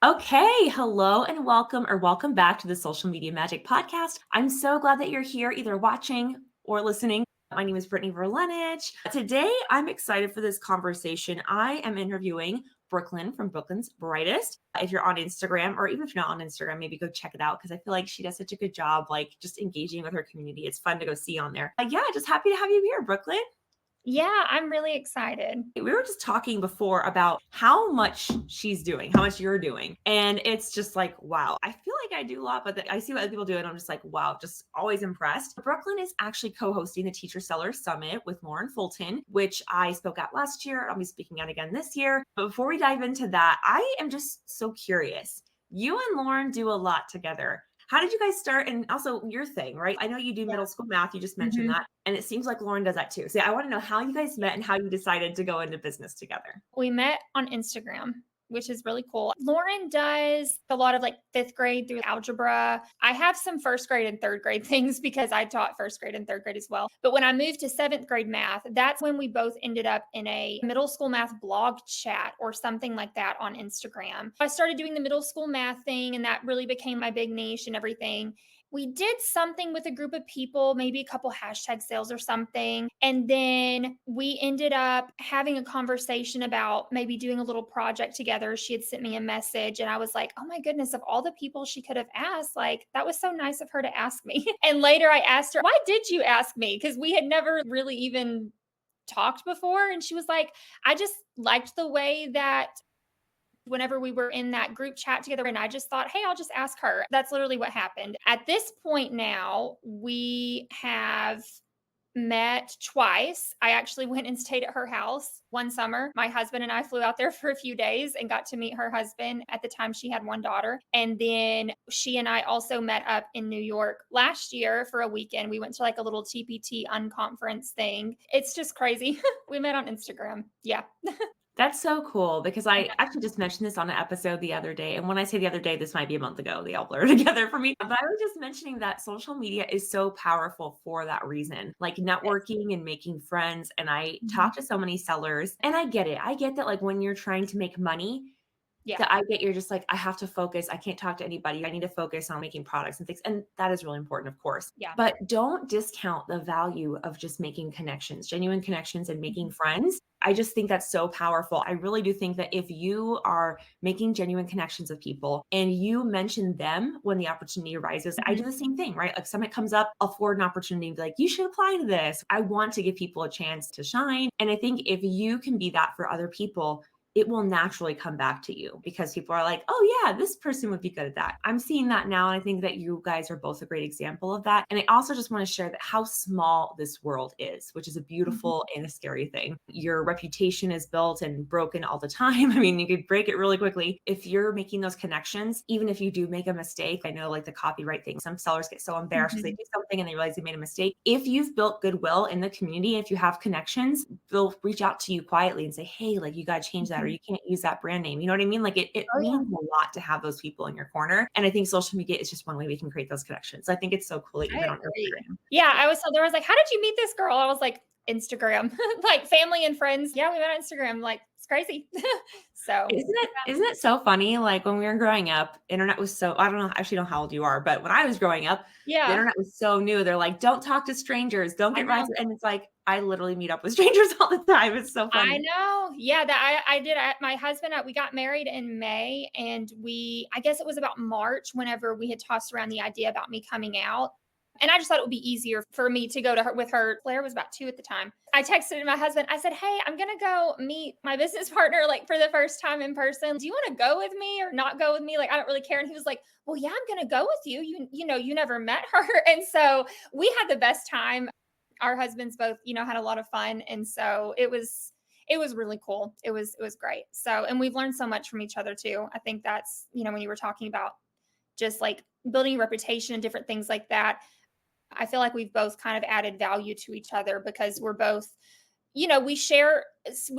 Okay, hello and welcome or welcome back to the Social Media Magic Podcast. I'm so glad that you're here, either watching or listening. My name is Brittany Verlenich. Today, I'm excited for this conversation. I am interviewing Brooklyn from Brooklyn's Brightest. If you're on Instagram, or even if you're not on Instagram, maybe go check it out because I feel like she does such a good job, like just engaging with her community. It's fun to go see on there. Yeah, just happy to have you here, Brooklyn. Yeah, I'm really excited. We were just talking before about how much she's doing, how much you're doing. And it's just like, wow, I feel like I do a lot, but I see what other people do. And I'm just like, wow, just always impressed. Brooklyn is actually co-hosting the Teacher Seller Summit with Lauren Fulton, which I spoke at last year. I'll be speaking at again this year. But before we dive into that, I am just so curious. You and Lauren do a lot together. How did you guys start? And also your thing, right? I know you do Yeah. middle school math. You just mentioned Mhm. that. And it seems like Lauren does that too. So I want to know how you guys met and how you decided to go into business together. We met on Instagram, which is really cool. Lauren does a lot of like fifth grade through algebra. I have some first grade and third grade things because I taught first grade and third grade as well. But when I moved to seventh grade math, that's when we both ended up in a middle school math blog chat or something like that on Instagram. I started doing the middle school math thing, and that really became my big niche and everything. We did something with a group of people, maybe a couple hashtag sales or something. And then we ended up having a conversation about maybe doing a little project together. She had sent me a message and I was like, oh my goodness, of all the people she could have asked, like that was so nice of her to ask me. And later I asked her, why did you ask me? Because we had never really even talked before. And she was like, I just liked the way that whenever we were in that group chat together, and I just thought, hey, I'll just ask her. That's literally what happened. At this point now, we have met twice. I actually went and stayed at her house one summer. My husband and I flew out there for a few days and got to meet her husband. At the time, she had one daughter. And then she and I also met up in New York last year for a weekend. We went to like a little TPT unconference thing. It's just crazy. We met on Instagram. Yeah. That's so cool because I actually just mentioned this on an episode the other day. And when I say the other day, this might be a month ago. They all blur together for me. But I was just mentioning that social media is so powerful for that reason, like networking and making friends. And I talk to so many sellers and I get it. I get that, like, when you're trying to make money, Yeah. that I get you're just like, I have to focus. I can't talk to anybody. I need to focus on making products and things. And that is really important, of course. Yeah. But don't discount the value of just making connections, genuine connections and making friends. I just think that's so powerful. I really do think that if you are making genuine connections with people and you mention them when the opportunity arises, I do the same thing, right? Like something comes up, I'll forward an opportunity and be like, you should apply to this. I want to give people a chance to shine. And I think if you can be that for other people, it will naturally come back to you because people are like, oh yeah, this person would be good at that. I'm seeing that now. And I think that you guys are both a great example of that. And I also just want to share that how small this world is, which is a beautiful and a scary thing. Your reputation is built and broken all the time. I mean, you could break it really quickly. If you're making those connections, even if you do make a mistake, I know like the copyright thing, some sellers get so embarrassed because they do something and they realize they made a mistake. If you've built goodwill in the community, if you have connections, they'll reach out to you quietly and say, hey, like you got to change that, or you can't use that brand name. You know what I mean? Like it Oh, yeah. means a lot to have those people in your corner. And I think social media is just one way we can create those connections. I think it's so cool that you've I been on agree. Instagram. Yeah, I was told there, I was like, how did you meet this girl? I was like, Instagram, like family and friends. Yeah, we met on Instagram. Like, it's crazy. So, Isn't it so funny? Like when we were growing up, internet was so, I don't know, actually know how old you are, but when I was growing up, the yeah, internet was so new. They're like, don't talk to strangers, don't I get right. know. And it's like, I literally meet up with strangers all the time. It's so I funny. know. Yeah, that I did. My husband, we got married in May, and I guess it was about March whenever we had tossed around the idea about me coming out. And I just thought it would be easier for me to go to her with her. Claire was about 2 at the time. I texted my husband. I said, hey, I'm going to go meet my business partner like for the first time in person. Do you want to go with me or not go with me? Like, I don't really care. And he was like, well, yeah, I'm going to go with you. You know, you never met her. And so we had the best time. Our husbands both, had a lot of fun. And so it was really cool. It was great. So, and we've learned so much from each other too. I think that's, when you were talking about just like building a reputation and different things like that, I feel like we've both kind of added value to each other because we're both, we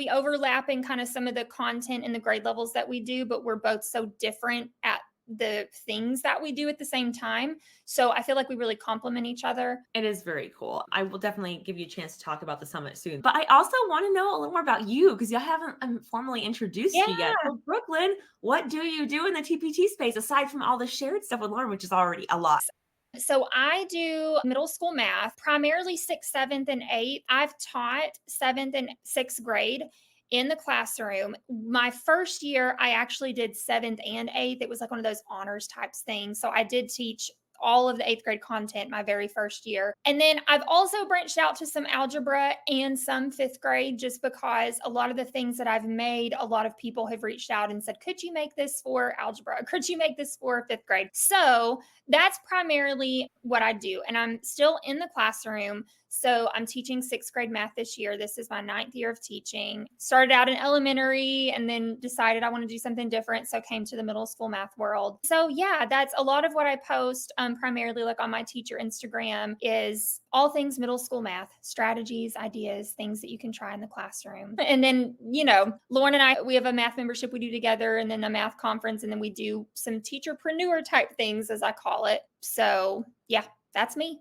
overlap in kind of some of the content and the grade levels that we do, but we're both so different at the things that we do at the same time. So I feel like we really complement each other. It is very cool. I will definitely give you a chance to talk about the summit soon. But I also want to know a little more about you because I haven't formally introduced you yet. Yeah. So, Brooklyn, what do you do in the TPT space aside from all the shared stuff with Lauren, which is already a lot? So I do middle school math, primarily sixth, seventh, and eighth. I've taught seventh and sixth grade in the classroom. My first year, I actually did seventh and eighth. It was like one of those honors types things. So I did teach all of the eighth grade content my very first year. And then I've also branched out to some algebra and some fifth grade just because a lot of the things that I've made, a lot of people have reached out and said, could you make this for algebra? Could you make this for fifth grade? So that's primarily what I do. And I'm still in the classroom. So I'm teaching sixth grade math this year. This is my ninth year of teaching. Started out in elementary and then decided I want to do something different. So came to the middle school math world. So yeah, that's a lot of what I post primarily like on my teacher Instagram is all things middle school math, strategies, ideas, things that you can try in the classroom. And then, Lauren and I, we have a math membership we do together and then a math conference. And then we do some teacherpreneur type things, as I call it. So yeah, that's me.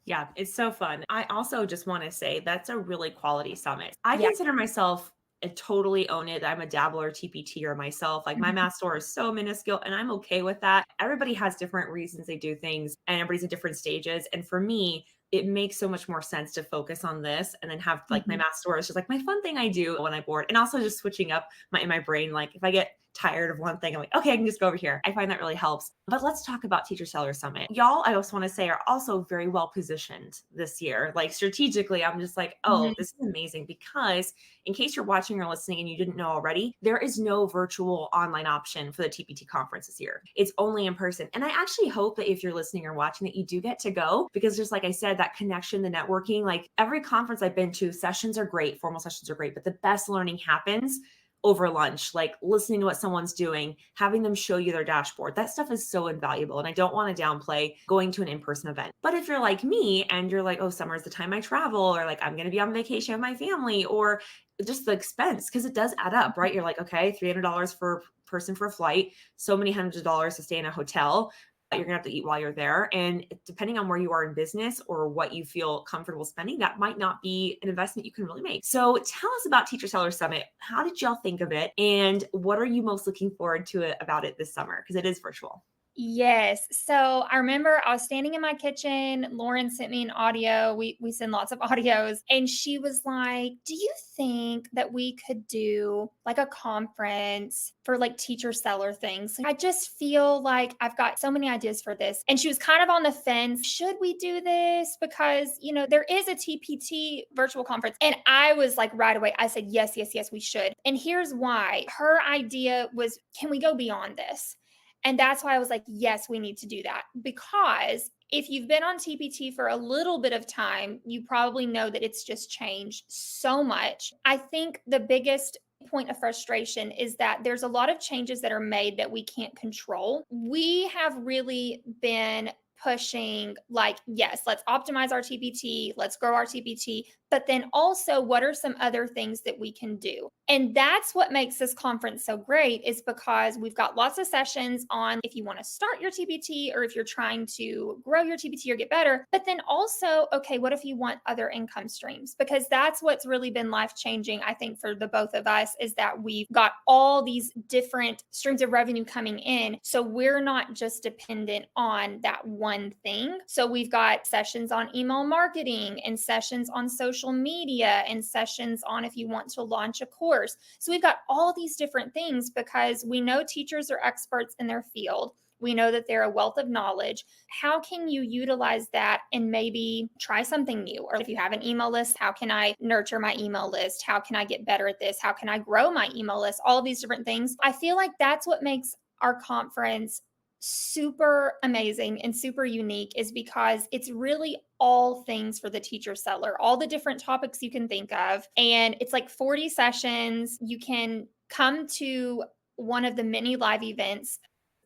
Yeah, it's so fun. I also just want to say that's a really quality summit. I Yeah. consider myself a totally own it. I'm a dabbler TPT or myself. Like my math score is so minuscule and I'm okay with that. Everybody has different reasons they do things and everybody's at different stages. And for me, it makes so much more sense to focus on this and then have like my Mhm. math score is just like my fun thing I do when I'm bored. And also just switching up in my brain. Like if I get tired of one thing, I'm like, okay, I can just go over here. I find that really helps. But let's talk about Teacher Seller Summit. Y'all, I just want to say, are also very well positioned this year. Like strategically, I'm just like, oh, Mhm. this is amazing because in case you're watching or listening and you didn't know already, there is no virtual online option for the TPT conference this year. It's only in person. And I actually hope that if you're listening or watching that you do get to go because just like I said, that connection, the networking, like every conference I've been to, sessions are great, formal sessions are great, but the best learning happens over lunch, like listening to what someone's doing, having them show you their dashboard. That stuff is so invaluable. And I don't want to downplay going to an in-person event. But if you're like me and you're like, oh, summer's the time I travel, or like I'm going to be on vacation with my family, or just the expense, because it does add up, right? You're like, okay, $300 for person for a flight, so many hundreds of dollars to stay in a hotel. You're gonna have to eat while you're there. And depending on where you are in business or what you feel comfortable spending, that might not be an investment you can really make. So tell us about Teacher Seller Summit. How did y'all think of it? And what are you most looking forward to about it this summer? Because it is virtual. Yes. So I remember I was standing in my kitchen. Lauren sent me an audio. We send lots of audios. And she was like, do you think that we could do like a conference for like teacher seller things? I just feel like I've got so many ideas for this. And she was kind of on the fence. Should we do this? Because, there is a TPT virtual conference. And I was like right away, I said, yes, yes, yes, we should. And here's why. Her idea was, can we go beyond this? And that's why I was like, yes, we need to do that. Because if you've been on TPT for a little bit of time, you probably know that it's just changed so much. I think the biggest point of frustration is that there's a lot of changes that are made that we can't control. We have really been pushing like, yes, let's optimize our TPT, let's grow our TPT, but then also what are some other things that we can do? And that's what makes this conference so great is because we've got lots of sessions on if you want to start your TPT or if you're trying to grow your TPT or get better. But then also, okay, what if you want other income streams? Because that's what's really been life changing, I think, for the both of us is that we've got all these different streams of revenue coming in. So we're not just dependent on that one thing. So we've got sessions on email marketing and sessions on social media and sessions on if you want to launch a course. So we've got all these different things because we know teachers are experts in their field. We know that they're a wealth of knowledge. How can you utilize that and maybe try something new? Or if you have an email list, how can I nurture my email list? How can I get better at this? How can I grow my email list? All of these different things. I feel like that's what makes our conference super amazing and super unique is because it's really all things for the teacher seller, all the different topics you can think of. And it's like 40 sessions. You can come to one of the many live events.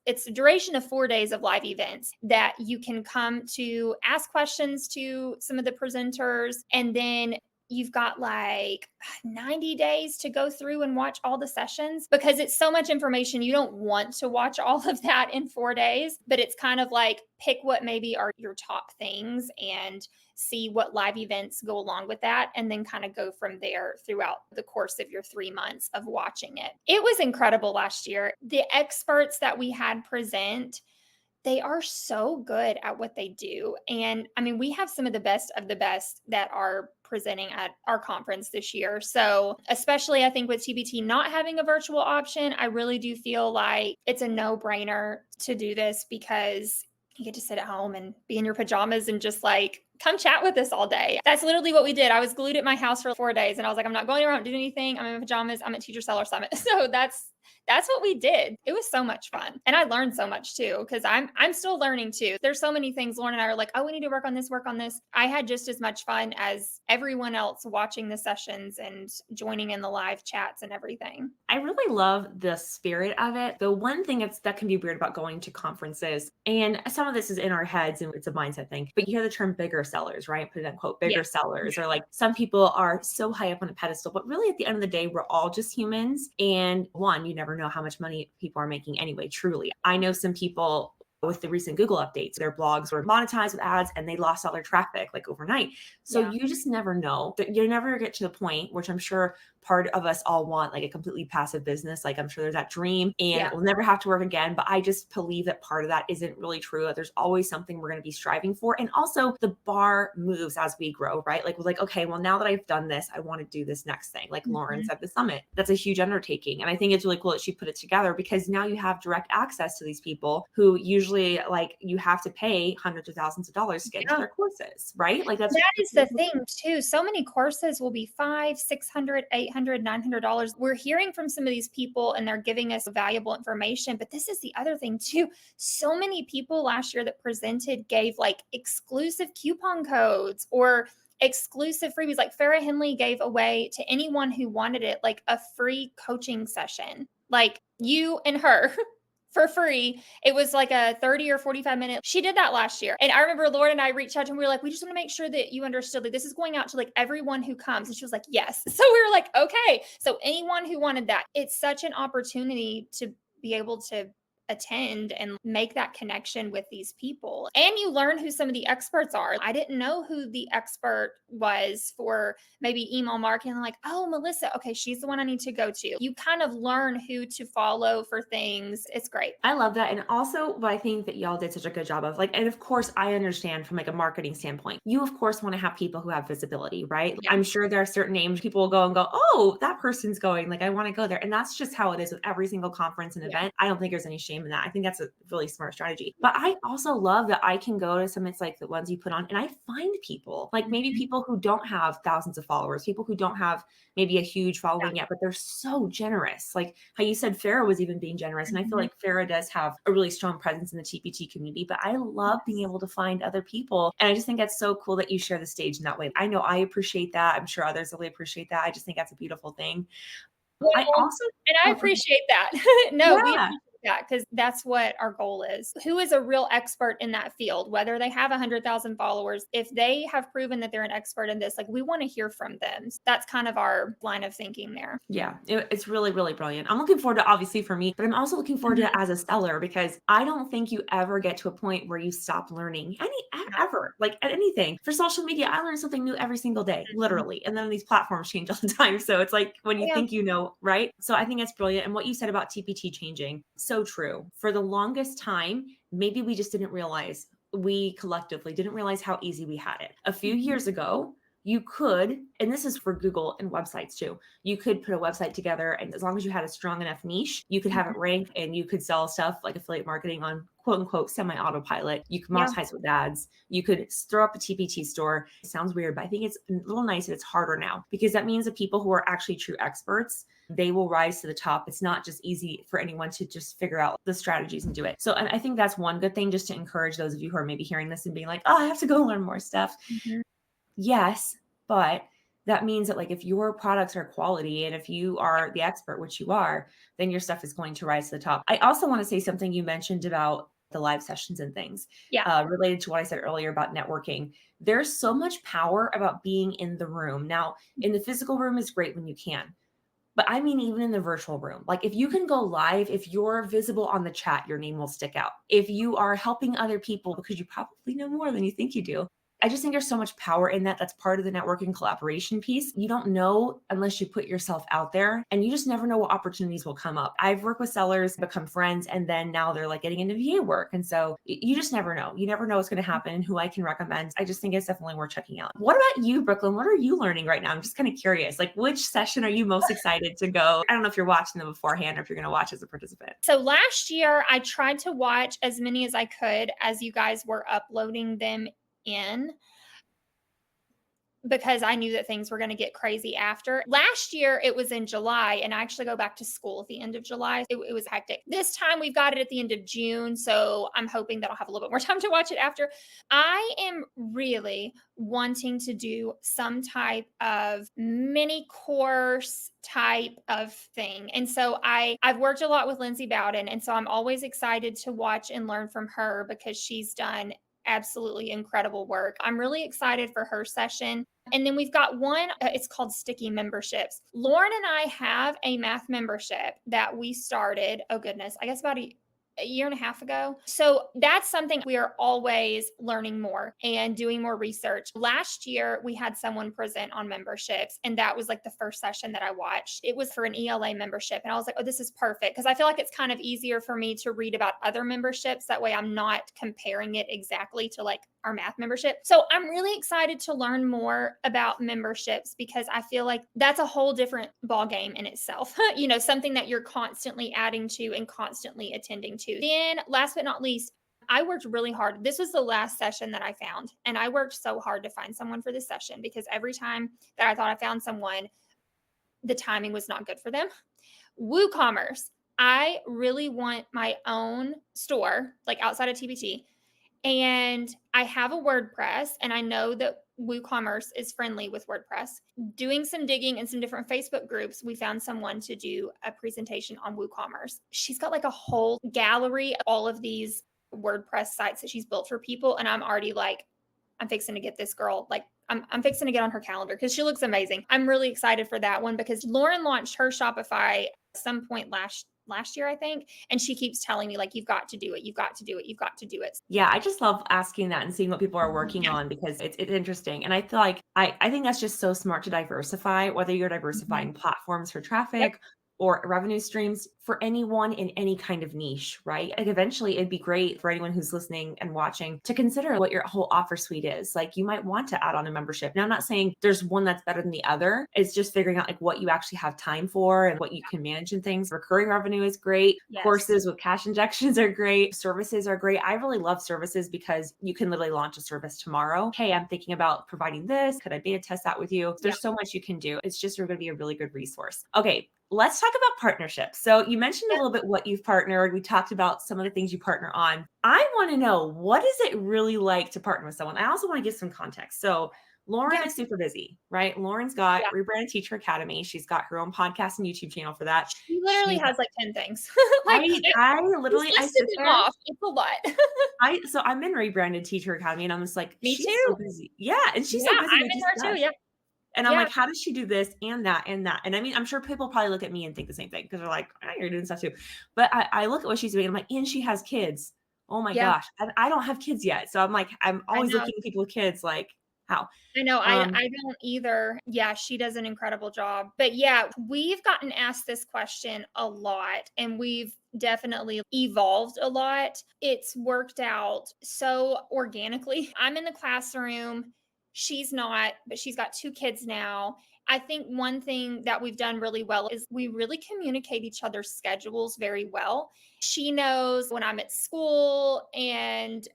It's a duration of 4 days of live events that you can come to ask questions to some of the presenters and then you've got like 90 days to go through and watch all the sessions because it's so much information. You don't want to watch all of that in 4 days, but it's kind of like pick what maybe are your top things and see what live events go along with that, and then kind of go from there throughout the course of your 3 months of watching it. It was incredible last year. The experts that we had present, they are so good at what they do. And I mean, we have some of the best that are presenting at our conference this year. So, especially I think with TPT not having a virtual option, I really do feel like it's a no brainer to do this because you get to sit at home and be in your pajamas and just like come chat with us all day. That's literally what we did. I was glued at my house for 4 days and I was like, I'm not going around doing anything. I'm in my pajamas. I'm at Teacher Seller Summit. So that's what we did. It was so much fun. And I learned so much too, because I'm still learning too. There's so many things Lauren and I are like, oh, we need to work on this, work on this. I had just as much fun as everyone else watching the sessions and joining in the live chats and everything. I really love the spirit of it. The one thing that can be weird about going to conferences, and some of this is in our heads and it's a mindset thing, but you hear the term bigger sellers, right? Put it in quote, Yeah. bigger sellers, or like some people are so high up on a pedestal, but really at the end of the day, we're all just humans. And one, you never know how much money people are making anyway, truly. I know some people with the recent Google updates, their blogs were monetized with ads and they lost all their traffic like overnight. So Yeah. you just never know. You never get to the point, which I'm sure part of us all want, like a completely passive business. Like I'm sure there's that dream and Yeah. we'll never have to work again. But I just believe that part of that isn't really true. That there's always something we're going to be striving for. And also the bar moves as we grow, right? Like we're like, okay, well, now that I've done this, I want to do this next thing. Like Lauren Mhm. said, the summit, that's a huge undertaking. And I think it's really cool that she put it together because now you have direct access to these people who usually like you have to pay hundreds of thousands of dollars to get into Yeah. their courses, right? Like that's That is the thing too. So many courses will be 500, 600, 800, $900. We're hearing from some of these people and they're giving us valuable information. But this is the other thing too. So many people last year that presented gave like exclusive coupon codes or exclusive freebies. Like Farrah Henley gave away to anyone who wanted it, like a free coaching session, like you and her. For free. It was like a 30 or 45-minute. She did that last year. And I remember Lauren and I reached out to her and we were like, we just want to make sure that you understood that this is going out to like everyone who comes. And she was like, yes. So we were like, okay. So anyone who wanted that, it's such an opportunity to be able to attend and make that connection with these people. And you learn who some of the experts are. I didn't know who the expert was for maybe email marketing. I'm like, oh, Melissa, okay, she's the one I need to go to. You kind of learn who to follow for things. It's great. I love that. And also what I think that y'all did such a good job of like, and of course I understand from like a marketing standpoint, you of course want to have people who have visibility, right? Yeah. I'm sure there are certain names people will go and go, oh, that person's going, like I want to go there. And that's just how it is with every single conference and Yeah. event. I don't think there's any shame in that. I think that's a really smart strategy. But I also love that I can go to summits like the ones you put on and I find people, like maybe Mhm. people who don't have thousands of followers, people who don't have maybe a huge Yeah. following yet, but they're so generous. Like how you said Farrah was even being generous. And I feel Mhm. like Farrah does have a really strong presence in the TPT community, but I love being Yes. able to find other people. And I just think that's so cool that you share the stage in that way. I know I appreciate that. I'm sure others really appreciate that. I just think that's a beautiful thing. I Well, also, and I oh, go ahead. appreciate that. No, we Yeah. appreciate that because that's what our goal is. Who is a real expert in that field, whether they have 100,000 followers, if they have proven that they're an expert in this, like we want to hear from them. That's kind of our line of thinking there. Yeah, it's really, really brilliant. I'm looking forward to obviously for me, but I'm also looking forward to it Mhm. as a seller because I don't think you ever get to a point where you stop learning ever, like at anything. For social media, I learn something new every single day, Mhm. literally. And then these platforms change all the time. So it's like when you Yeah. think you know, right? So I think that's brilliant. And what you said about TPT changing, so true. For the longest time, maybe we just didn't realize, we collectively didn't realize how easy we had it. A few Mhm. years ago, you could, and this is for Google and websites too, you could put a website together and as long as you had a strong enough niche, you could have it Mhm. rank and you could sell stuff like affiliate marketing on quote unquote semi autopilot. You could Yeah. monetize with ads. You could throw up a TPT store. It sounds weird, but I think it's a little nice that it's harder now because that means that people who are actually true experts, they will rise to the top. It's not just easy for anyone to just figure out the strategies and do it. So, and I think that's one good thing just to encourage those of you who are maybe hearing this and being like, oh, I have to go learn more stuff. Mhm. Yes, but that means that like if your products are quality and if you are the expert, which you are, then your stuff is going to rise to the top. I also want to say something you mentioned about the live sessions and things, Yeah. related to what I said earlier about networking. There's so much power about being in the room. Now, in the physical room is great when you can, but I mean, even in the virtual room, like if you can go live, if you're visible on the chat, your name will stick out. If you are helping other people because you probably know more than you think you do, I just think there's so much power in that. That's part of the networking collaboration piece. You don't know unless you put yourself out there, and you just never know what opportunities will come up. I've worked with sellers, become friends, and then now they're like getting into VA work. And so you just never know. You never know what's going to happen and who I can recommend. I just think it's definitely worth checking out. What about you, Brooklyn? What are you learning right now? I'm just kind of curious. Like, which session are you most excited to go? I don't know if you're watching them beforehand or if you're going to watch as a participant. So last year, I tried to watch as many as I could as you guys were uploading them in, because I knew that things were going to get crazy after. Last year, it was in July, and I actually go back to school at the end of July. It was hectic. This time, we've got it at the end of June, so I'm hoping that I'll have a little bit more time to watch it after. I am really wanting to do some type of mini course type of thing. And so I've worked a lot with Lindsay Bowden, and so I'm always excited to watch and learn from her because she's done absolutely incredible work. I'm really excited for her session. And then we've got one, it's called Sticky Memberships. Lauren and I have a math membership that we started, oh goodness, I guess about a year and a half ago. So that's something we are always learning more and doing more research. Last year, we had someone present on memberships, and that was like the first session that I watched. It was for an ELA membership. And I was like, oh, this is perfect. Because I feel like it's kind of easier for me to read about other memberships. That way I'm not comparing it exactly to like our math membership. So I'm really excited to learn more about memberships because I feel like that's a whole different ball game in itself. Something that you're constantly adding to and constantly attending to. Then last but not least, I worked really hard. This was the last session that I found, and I worked so hard to find someone for this session because every time that I thought I found someone, the timing was not good for them. WooCommerce. I really want my own store, like outside of TPT. And I have a WordPress, and I know that WooCommerce is friendly with WordPress. Doing some digging in some different Facebook groups, we found someone to do a presentation on WooCommerce. She's got like a whole gallery of all of these WordPress sites that she's built for people. And I'm already like, I'm fixing to get this girl, like, I'm fixing to get on her calendar because she looks amazing. I'm really excited for that one because Lauren launched her Shopify at some point last year, I think. And she keeps telling me, like, you've got to do it. You've got to do it. You've got to do it. Yeah, I just love asking that and seeing what people are working Yeah. on because it's interesting. And I feel like I think that's just so smart to diversify, whether you're Mhm. diversifying platforms for Yep. traffic or revenue streams for anyone in any kind of niche, right? Like eventually it'd be great for anyone who's listening and watching to consider what your whole offer suite is. Like you might want to add on a membership. Now, I'm not saying there's one that's better than the other. It's just figuring out like what you actually have time for and what you can manage and things. Recurring revenue is great. Yes. Courses with cash injections are great. Services are great. I really love services because you can literally launch a service tomorrow. Hey, I'm thinking about providing this. Could I beta test that with you? Yeah. There's so much you can do. It's just you're going to be a really good resource. Okay, let's talk about partnerships. So you mentioned a Yep. little bit what you've partnered. We talked about some of the things you partner on. I want to know, what is it really like to partner with someone? I also want to give some context. So Lauren Yeah. is super busy, right? Lauren's got Yeah. Rebranded Teacher Academy. She's got her own podcast and YouTube channel for that. She literally She's has like 10 things. Like, I she's literally I listed sit them there. off. It's a lot. I'm in Rebranded Teacher Academy and I'm just like, Me she's so too. busy. Yeah, and she's Yeah, so busy I'm with in just there too. that. Yeah. And I'm Yeah. like, how does she do this and that and that? And I mean, I'm sure people probably look at me and think the same thing because they're like, oh, you're doing stuff too. But I look at what she's doing. And I'm like, and she has kids. Oh my Yeah. gosh. And I don't have kids yet. So I'm like, I'm I always know. looking at people with kids like, how? I know. I Um, I don't either. Yeah, she does an incredible job. But yeah, we've gotten asked this question a lot, and we've definitely evolved a lot. It's worked out so organically. I'm in the classroom. She's not, but she's got two kids now. I think one thing that we've done really well is we really communicate each other's schedules very well. She knows when I'm at school, and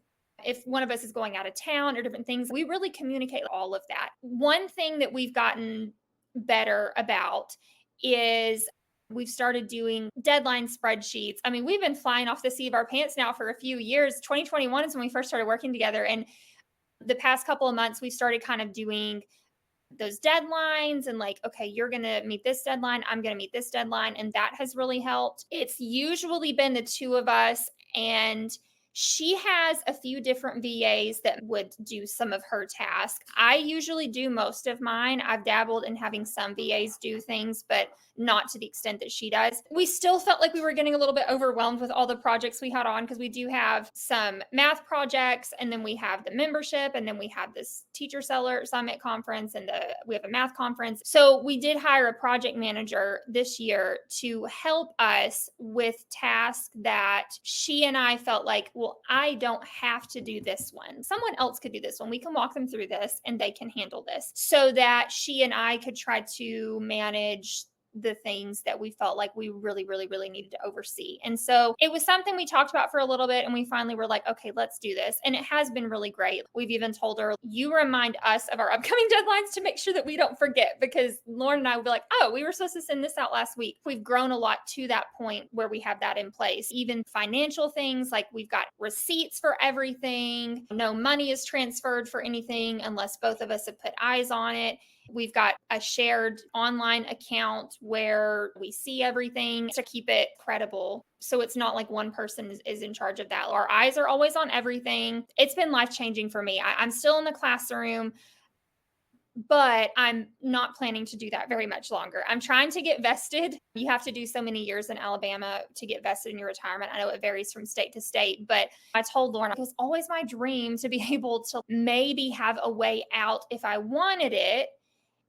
if one of us is going out of town or different things, we really communicate all of that. One thing that we've gotten better about is we've started doing deadline spreadsheets. I mean, we've been flying off the seat of our pants now for a few years. 2021 is when we first started working together. And the past couple of months, we started kind of doing those deadlines and like, okay, you're going to meet this deadline. I'm going to meet this deadline. And that has really helped. It's usually been the two of us, and She has a few different VAs that would do some of her tasks. I usually do most of mine. I've dabbled in having some VAs do things, but not to the extent that she does. We still felt like we were getting a little bit overwhelmed with all the projects we had on because we do have some math projects, and then we have the membership, and then we have this teacher seller summit conference, and we have a math conference. So we did hire a project manager this year to help us with tasks that she and I felt like, well, I don't have to do this one. Someone else could do this one. We can walk them through this and they can handle this, so that she and I could try to manage the things that we felt like we really, really, really needed to oversee. And so it was something we talked about for a little bit, and we finally were like, okay, let's do this. And it has been really great. We've even told her, you remind us of our upcoming deadlines to make sure that we don't forget, because Lauren and I will be like, oh, we were supposed to send this out last week. We've grown a lot to that point where we have that in place. Even financial things, like we've got receipts for everything. No money is transferred for anything unless both of us have put eyes on it. We've got a shared online account where we see everything to keep it credible. So it's not like one person is in charge of that. Our eyes are always on everything. It's been life-changing for me. I'm still in the classroom, but I'm not planning to do that very much longer. I'm trying to get vested. You have to do so many years in Alabama to get vested in your retirement. I know it varies from state to state, but I told Lauren it was always my dream to be able to maybe have a way out if I wanted it.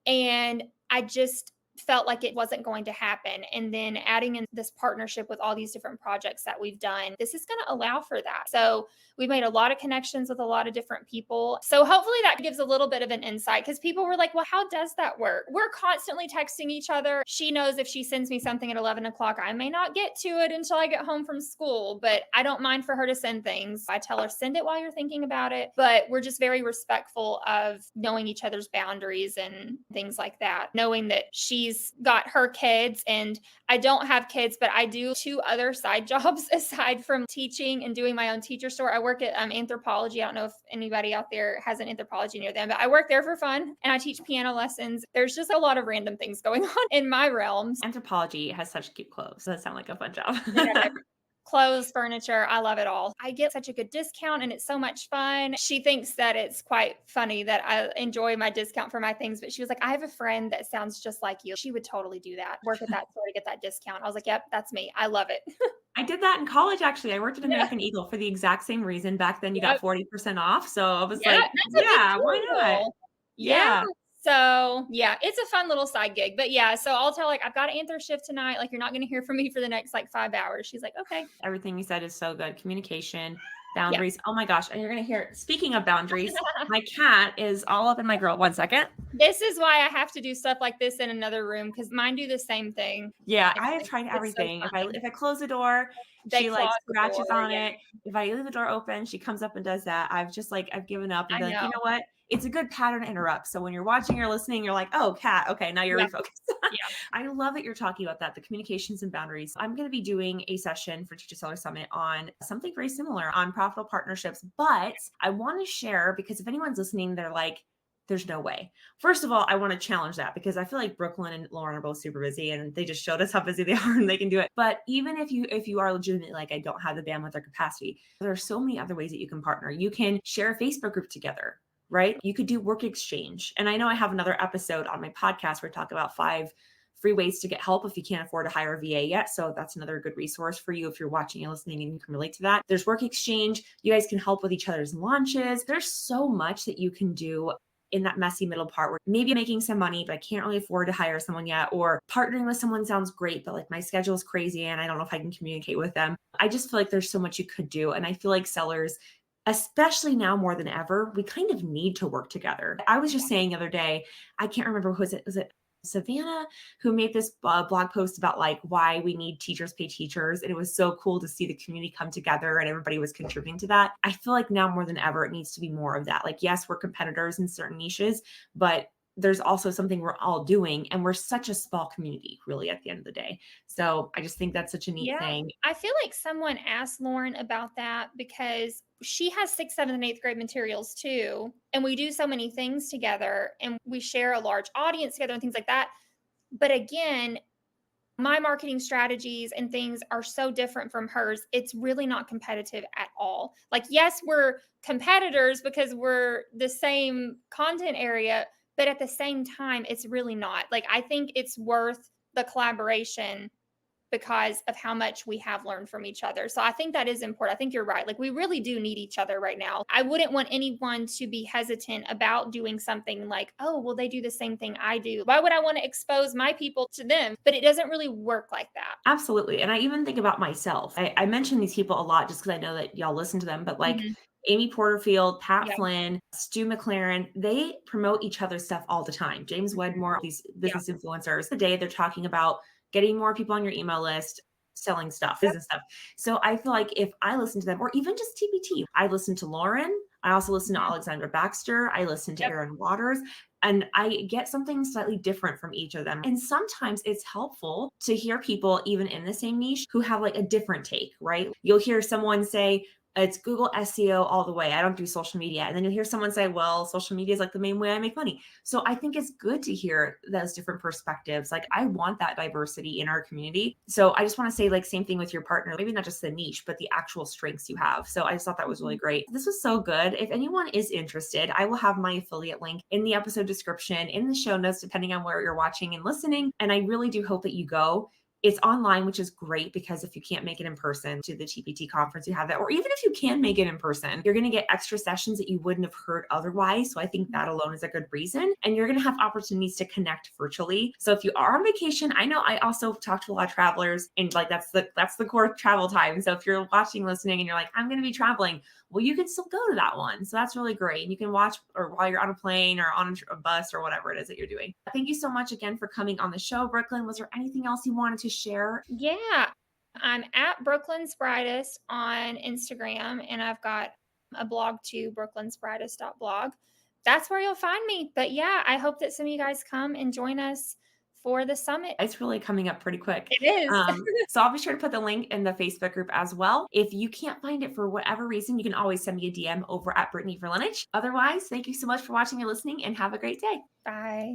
And I just felt like it wasn't going to happen. And then adding in this partnership with all these different projects that we've done, this is going to allow for that. So we've made a lot of connections with a lot of different people. So hopefully that gives a little bit of an insight, because people were like, well, how does that work? We're constantly texting each other. She knows if she sends me something at 11 o'clock, I may not get to it until I get home from school, but I don't mind for her to send things. I tell her, send it while you're thinking about it. But we're just very respectful of knowing each other's boundaries and things like that, knowing that she's got her kids and I don't have kids, but I do 2 other side jobs aside from teaching and doing my own teacher store. I work at anthropology. I don't know if anybody out there has an anthropology near them, but I work there for fun and I teach piano lessons. There's just a lot of random things going on in my realms. Anthropology has such cute clothes. That sound like a fun job. They have clothes, furniture. I love it all. I get such a good discount and it's so much fun. She thinks that it's quite funny that I enjoy my discount for my things, but she was like, I have a friend that sounds just like you. She would totally do that. Work at that store to get that discount. I was like, yep, that's me. I love it. I did that in college, actually. I worked at Yeah. American Eagle for the exact same reason. Back then, you got Yep. 40% off. So I was Yeah, like, that's a big yeah, why not? deal. Yeah. Yeah. So yeah, it's a fun little side gig. But yeah, so I'll tell like I've got an anther shift tonight. Like you're not gonna hear from me for the next like 5 hours. She's like, okay. Everything you said is so good. Communication, Yeah. boundaries. Oh my gosh. And you're going to hear, speaking of boundaries, my cat is all up in my grill. One second. This is why I have to do stuff like this in another room, because mine do the same thing. Yeah, And I have tried it's so everything. funny. If I close the door, They she like claw at the door. scratches on Yeah, it. If I leave the door open, she comes up and does that. I've just like I've given up and I been like, know. you know what? It's a good pattern to interrupt. So when you're watching or listening, you're like, oh, cat. Okay, now you're Yeah. refocused. Yeah. I love that you're talking about that, the communications and boundaries. I'm going to be doing a session for Teacher Seller Summit on something very similar on profitable partnerships. But I want to share, because if anyone's listening, they're like, there's no way. First of all, I want to challenge that, because I feel like Brooklyn and Lauren are both super busy and they just showed us how busy they are and they can do it. But even if you are legitimately like, I don't have the bandwidth or capacity, there are so many other ways that you can partner. You can share a Facebook group together, right? You could do work exchange. And I know I have another episode on my podcast where I talk about 5 free ways to get help if you can't afford to hire a VA yet. So that's another good resource for you if you're watching and listening and you can relate to that. There's work exchange. You guys can help with each other's launches. There's so much that you can do in that messy middle part where maybe I'm making some money, but I can't really afford to hire someone yet, or partnering with someone sounds great, but like my schedule is crazy and I don't know if I can communicate with them. I just feel like there's so much you could do. And I feel like sellers, especially now more than ever, we kind of need to work together. I was just saying the other day, I can't remember, was it Savannah who made this blog post about like why we need teachers pay teachers. And it was so cool to see the community come together and everybody was contributing to that. I feel like now more than ever, it needs to be more of that. Like, yes, we're competitors in certain niches, but there's also something we're all doing. And we're such a small community, really, at the end of the day. So I just think that's such a neat Yeah. thing. I feel like someone asked Lauren about that because she has 6th, 7th, and 8th grade materials too. And we do so many things together and we share a large audience together and things like that. But again, my marketing strategies and things are so different from hers. It's really not competitive at all. Like, yes, we're competitors because we're the same content area, but at the same time, it's really not. Like, I think it's worth the collaboration because of how much we have learned from each other. So I think that is important. I think you're right. Like, we really do need each other right now. I wouldn't want anyone to be hesitant about doing something like, oh, well, they do the same thing I do. Why would I want to expose my people to them? But it doesn't really work like that. Absolutely. And I even think about myself. I mention these people a lot just because I know that y'all listen to them, but like Mhm. Amy Porterfield, Pat Yeah. Flynn, Stu McLaren, they promote each other's stuff all the time. James Mhm. Wedmore, these Yeah. business influencers, the day they're talking about getting more people on your email list, selling stuff, Yep. business stuff. So I feel like if I listen to them, or even just TPT, I listen to Lauren. I also listen to Mhm. Alexandra Baxter. I listen to Yep. Aaron Waters. And I get something slightly different from each of them. And sometimes it's helpful to hear people, even in the same niche, who have like a different take, right? You'll hear someone say, it's Google SEO all the way. I don't do social media. And then you'll hear someone say, well, social media is like the main way I make money. So I think it's good to hear those different perspectives. Like, I want that diversity in our community. So I just want to say, like, same thing with your partner, maybe not just the niche, but the actual strengths you have. So I just thought that was really Mhm. great. This was so good. If anyone is interested, I will have my affiliate link in the episode description, in the show notes, depending on where you're watching and listening. And I really do hope that you go. It's online, which is great because if you can't make it in person to the TPT conference, you have that. Or even if you can make it in person, you're going to get extra sessions that you wouldn't have heard otherwise. So I think that alone is a good reason. And you're going to have opportunities to connect virtually. So if you are on vacation, I know I also talk to a lot of travelers, and like that's the core travel time. So if you're watching, listening, and you're like, I'm going to be traveling, well, you can still go to that one. So that's really great. And you can watch or while you're on a plane or on a bus or whatever it is that you're doing. Thank you so much again for coming on the show, Brooklyn. Was there anything else you wanted to share? Yeah. I'm at Brooklyn's Brightest on Instagram, and I've got a blog too, brooklynsbrightest.blog. That's where you'll find me. But yeah, I hope that some of you guys come and join us for the summit. It's really coming up pretty quick. It is. So I'll be sure to put the link in the Facebook group as well. If you can't find it for whatever reason, you can always send me a DM over at Brittany for Lunch. Otherwise, thank you so much for watching and listening, and have a great day. Bye.